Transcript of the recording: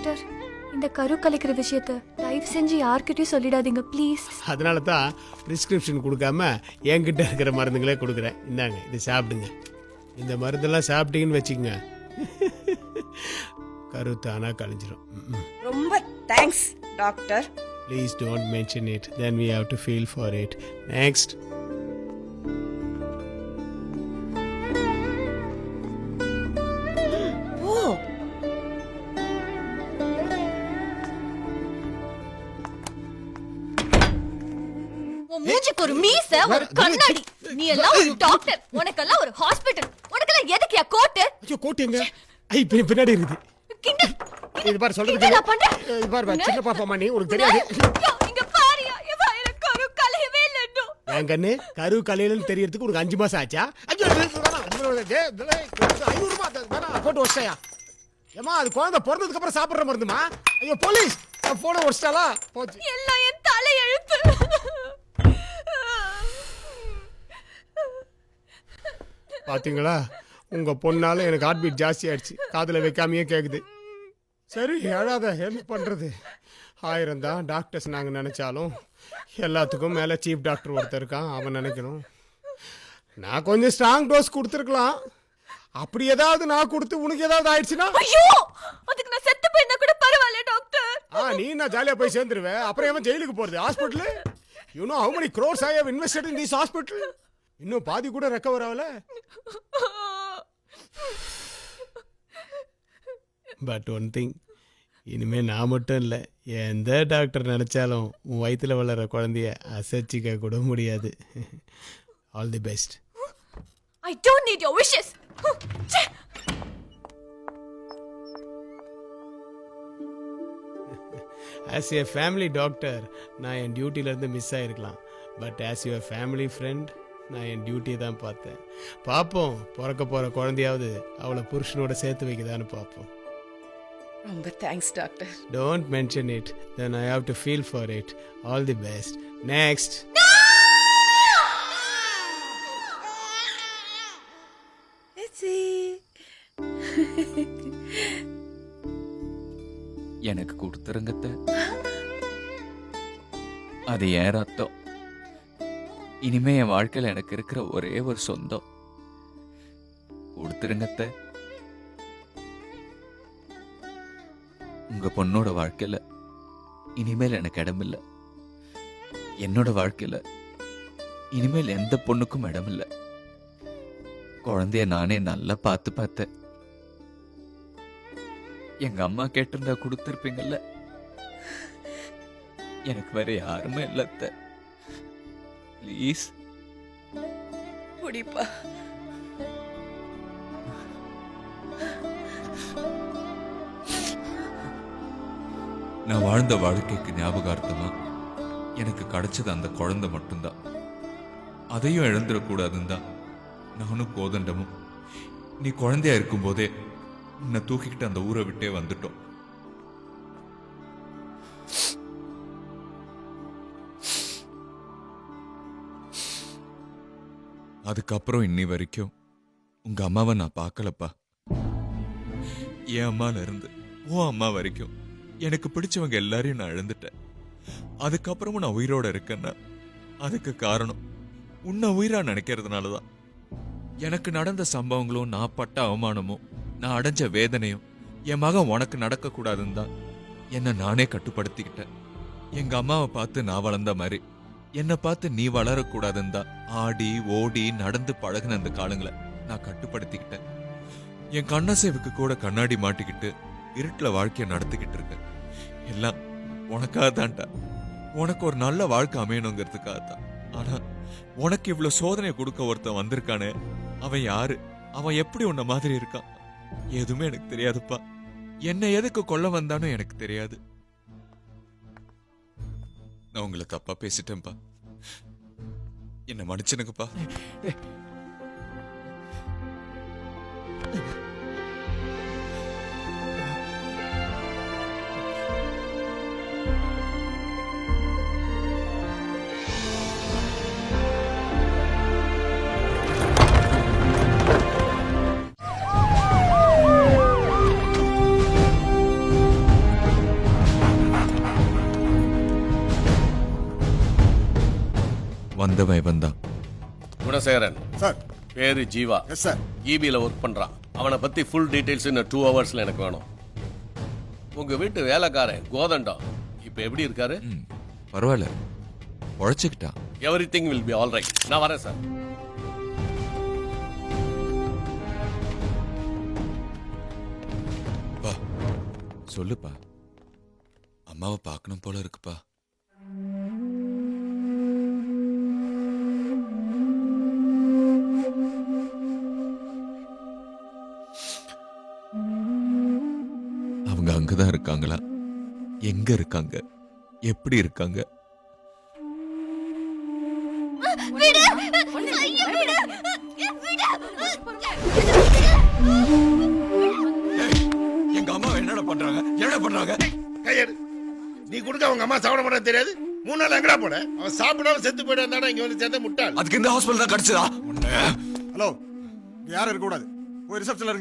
Doctor, இந்த கரு கலைக்கிற விஷயத்த தயவு செஞ்சு யார்கிட்டயும் சொல்லிடாதீங்க ப்ளீஸ். அதனால தான் பிரிஸ்கிரிப்ஷன் கொடுக்காம என்கிட்ட இருக்கிற மருந்துங்களே கொடுக்குறேன். இந்தாங்க, இது சாப்பிடுங்க. இந்த மருந்தெல்லாம் சாப்பிட்டீங்கன்னு வச்சுக்கோங்க, கரு தானா கழிஞ்சிரும். ரொம்ப thanks doctor. Please don't mention it. Then we have to feel for it. Next. ஓ, உன் மூஞ்சிக்கு ஒரு மீச, ஒரு கண்ணாடி. நீ எல்லாம் ஒரு டாக்டர், உனக்கெல்லாம் ஒரு ஹாஸ்பிடல். உனக்கெல்லாம் எதுக்குயா கோட்? ஐயோ, கோட் எங்க? ஐ பின்னாடி இருக்குது. கிண்டல். இது பாரு சொல்றது. கிண்டலா பண்ற? இது பாரு சின்ன பாப்பாமா, நீ உனக்கு தெரியாது. யோ, இங்க பாருயா. ஏவா எனக்கு கரு கலையவே இல்லன்னு. என் கண்ணு கரு கலையிலன்னு தெரியறதுக்கு உனக்கு 5 மாசம் ஆச்சா? ஐயோ, 500 ரூபாய் வேணா போட்டு வச்சியா? ஏமா, அது குழந்தை பிறந்ததுக்கு அப்புறம் சாப்பிடுற மருந்துமா? ஐயோ போலீஸ், போன வச்சிட்டாளா? போச்சு. எல்லாம் என் தலை எழுத்து. பாத்தீங்களா, உங்க பொண்ணால எனக்கு ஹார்ட் பீட் ஜாஸ்தி ஆயிடுச்சு. காதுல வைக்காமையே கேக்குது. சரி, எழாத, என்ன பண்றது? 1000 தான் டாக்டர்ஸ் நாங்க நினைச்சாலும் எல்லாத்துக்கும் மேல சீஃப் டாக்டர் ஒருத்தர் இருக்கான், அவன் நினைக்கணும். நான் கொஞ்சம் ஸ்ட்ராங் டோஸ் கொடுத்துருக்கலாம். அப்படி ஏதாவது நான் கொடுத்து உனக்கு ஏதாவது ஆயிடுச்சுன்னா? ஐயோ, அதுக்கு நான் செத்து போயிருந்தா கூட பரவாயில்ல டாக்டர். நீ நான் ஜாலியா போய் சேர்ந்துருவேன். அப்புறம் ஏன் ஜெயிலுக்கு போறது? Hospital, you know how many crores I have invested in this hospital? இன்னும் பாதி கூட ரெக்கவர் ஆகல. பட் ஒன் திங், இனிமே நான் மட்டும் இல்லை, எந்த டாக்டர் நினைச்சாலும் உன் வயிற்றுல வளர குழந்தைய அசைச்சிக்க கூட முடியாது. All the best. I don't need your wishes. As a family doctor நான் என் டியூட்டிலேருந்து மிஸ் ஆகிருக்கலாம். But as your family friend நான் என் டியூட்டியை தான் பார்த்தேன். பார்ப்போம், பிறக்க போகிற குழந்தையாவது அவளை புருஷனோட சேர்த்து வைக்கதான்னு பார்ப்போம். ரொம்ப thanks doctor. Don't mention it. Then I have to feel for it. All the best. Next. எனக்கு கொடுத்துருங்கத்த. அது ஏன் ரத்தம். இனிமே என் வாழ்க்கையில் எனக்கு இருக்கிற ஒரே ஒரு சொந்தம். கொடுத்துருங்கத்த. உங்க பொண்ணோட வாழ்க்கையில இனிமேல் எனக்கு இடமில்ல. என்னோட வாழ்க்கையில இனிமேல் எந்த பொண்ணுக்கும் இடமில்ல. குழந்தைய நானே நல்லா பார்த்து பார்த்தேன். எங்க அம்மா கேட்டிருந்தா கொடுத்துருப்பீங்கல்ல. எனக்கு வேற யாருமே இல்ல. ப்ளீஸ் குடிப்பா. நான் வாழ்ந்த வாழ்க்கைக்கு ஞாபகார்த்தமா எனக்கு கிடைச்சது அந்த குழந்தை மட்டும்தான். அதையும் இழந்துடக்கூடாதுன்னு தான் நானும் கோதண்டமும் நீ குழந்தையா இருக்கும் போதே உன்னை தூக்கிக்கிட்டு அந்த ஊரை விட்டே வந்துட்டோம். அதுக்கப்புறம் இன்னி வரைக்கும் உங்க அம்மாவை நான் பார்க்கலப்பா. என் அம்மால இருந்து உன் அம்மா வரைக்கும் எனக்கு பிடிச்சவங்க எல்லாரையும் நான் இழந்துட்டேன். அதுக்கப்புறமும் நான் உயிரோட இருக்கேன்னா அதுக்கு காரணம் உன்னை உயிரா நினைக்கிறதுனாலதான். எனக்கு நடந்த சம்பவங்களும் நான் பட்ட அவமானமும் நான் அடைஞ்ச வேதனையும் என் மகன் உனக்கு நடக்க கூடாதுன்னு தான் என்னை நானே கட்டுப்படுத்திக்கிட்டேன். எங்க அம்மாவை பார்த்து நான் வளர்ந்த மாதிரி என்னை பார்த்து நீ வளரக்கூடாதுன்னு தான் ஆடி ஓடி நடந்து பழகின அந்த காலங்களை நான் கட்டுப்படுத்திக்கிட்டேன். என் கண்ணசைவுக்கு கூட கண்ணாடி மாட்டிக்கிட்டு இருட்டுல வாழ்க்கைய நடத்திக்கிட்டு இருக்கேன். எல்லாம் உனக்காக தான்டா. உனக்கு ஒரு நல்ல வாழ்க்கை அமையணுங்கிறதுக்காக தான். ஆனா உனக்கு இவ்வளவு சோதனை கொடுக்க ஒருத்தன் வந்திருக்கானே, அவன் யாரு? அவன் எப்படி உன்ன மாதிரி இருக்கான்? எதுவுமே எனக்கு தெரியாதுப்பா. என்ன எதுக்கு கொல்ல வந்தானோ எனக்கு தெரியாது. நான் உங்களை தப்பா பேசிட்டேன்ப்பா. என்ன மன்னிச்சுனுங்கப்பா. வந்தவன் இவன் தான். குணசேகரன் சார். பேரு ஜீவா. Yes sir. ஈபியில் ஒர்க் பண்றான். அவனை பத்தி ஃபுல் டீடைல்ஸ் இன்னும் 2 ஹவர்ஸ்ல எனக்கு வேணும். உங்க வீட்டு வேலைக்காரன் கோதண்டம் இப்ப எப்படி இருக்காரு? பரவாயில்ல, உழைச்சுக்கிட்டான். Everything will be all right. நான் வரேன் சார். பா சொல்லுப்பா. அம்மாவை பார்க்கணும் போல இருக்குப்பா. அவங்க அங்கதான் இருக்காங்களா? எங்க இருக்காங்க? எப்படி இருக்காங்க? விடு ஐயோ, விடு விடு. எங்க அம்மா என்னடா பண்றாங்க? என்ன பண்றாங்க? கையெடு. நீ கொடுக்க அவங்க அம்மா சாப்பிட மாட்டா தெரியாது. 3 நாள் எங்கடா போன? அவன் சாப்பிடாம செத்து போயிட்டு இங்க வந்து சேர்ந்த முட்டாள். அதுக்கு இந்த ஹாஸ்பிடல் தான் கிடைச்சதா? ஹலோ, யாரும் இருக்க கூடாது. போய் ரிசப்ஷன்ல இருங்க.